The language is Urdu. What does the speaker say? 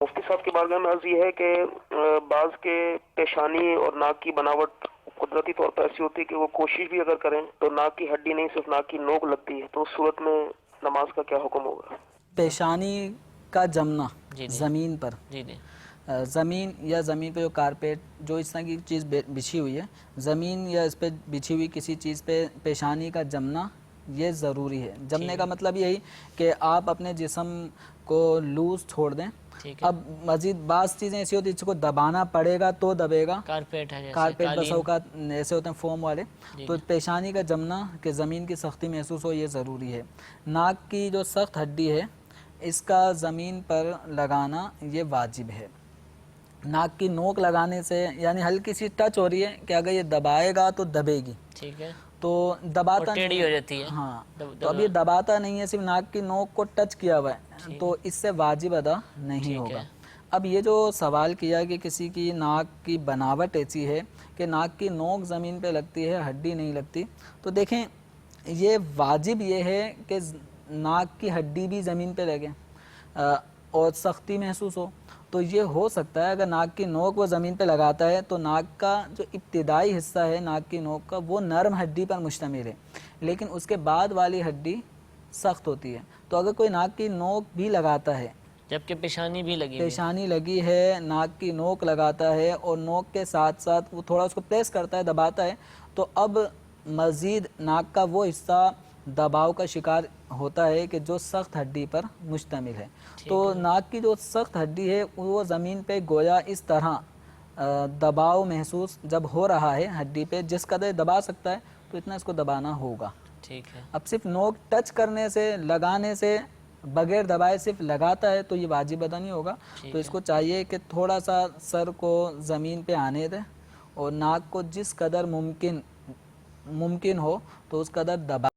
مفتی صاحب کی بارگاہ میں عرض یہ ہے کہ بعض کے پیشانی اور ناک کی بناوٹ قدرتی طور پر ایسی ہوتی ہے کہ وہ کوشش بھی اگر کریں تو ناک کی ہڈی نہیں صرف ناک کی نوک لگتی ہے، تو اس صورت میں نماز کا کیا حکم ہوگا؟ پیشانی کا جمنا جی جی زمین پر، جی جی زمین یا زمین پہ جو کارپیٹ جو اس طرح کی چیز بچھی ہوئی ہے، زمین یا اس پہ بچھی ہوئی کسی چیز پہ پیشانی کا جمنا یہ ضروری ہے۔ جمنے کا مطلب یہی کہ آپ اپنے جسم کو لوز چھوڑ دیں۔ ٹھیک ہے، اب مزید بعض چیزیں ایسی ہوتی ہیں جس کو دبانا پڑے گا تو دبے گا، کارپیٹ ہے جیسے کارپیٹ بسا قالین، اوقات ایسے ہوتے ہیں فوم والے، جی تو جی پیشانی کا جمنا کہ زمین کی سختی محسوس ہو یہ ضروری ہے۔ ناک کی جو سخت ہڈی ہے اس کا زمین پر لگانا یہ واجب ہے۔ ناک کی نوک لگانے سے یعنی ہلکی سی ٹچ ہو رہی ہے کہ اگر یہ دبائے گا تو دبے گی، ٹھیک ہے، تو اور دباتا نہیں ٹیڑھی ہو جاتی ہے، ہے، ہاں تو اب یہ دباتا نہیں ہے، صرف ناک کی نوک کو ٹچ کیا ہوا ہے تو اس سے واجب ادا نہیں ٹھیک ہوگا۔ ہے، اب یہ جو سوال کیا کہ کسی کی ناک کی بناوٹ ایسی ہے کہ ناک کی نوک زمین پہ لگتی ہے ہڈی نہیں لگتی، تو دیکھیں یہ واجب یہ ہے کہ ناک کی ہڈی بھی زمین پہ لگے اور سختی محسوس ہو، تو یہ ہو سکتا ہے اگر ناک کی نوک وہ زمین پہ لگاتا ہے تو ناک کا جو ابتدائی حصہ ہے ناک کی نوک کا وہ نرم ہڈی پر مشتمل ہے، لیکن اس کے بعد والی ہڈی سخت ہوتی ہے، تو اگر کوئی ناک کی نوک بھی لگاتا ہے، جبکہ پیشانی بھی لگی ہوئی ہے، پیشانی لگی ہے، ناک کی نوک لگاتا ہے اور نوک کے ساتھ ساتھ وہ تھوڑا اس کو پریس کرتا ہے دباتا ہے، تو اب مزید ناک کا وہ حصہ دباؤ کا شکار ہوتا ہے کہ جو سخت ہڈی پر مشتمل ہے، تو ناک کی جو سخت ہڈی ہے وہ زمین پہ گویا اس طرح دباؤ محسوس جب ہو رہا ہے ہڈی پہ جس قدر دبا سکتا ہے تو اتنا اس کو دبانا ہوگا۔ ٹھیک ہے، اب صرف نوک ٹچ کرنے سے لگانے سے بغیر دبائے صرف لگاتا ہے تو یہ واجب ادا نہیں ہوگا، تو اس کو چاہیے کہ تھوڑا سا سر کو زمین پہ آنے دے اور ناک کو جس قدر ممکن ہو تو اس قدر دبا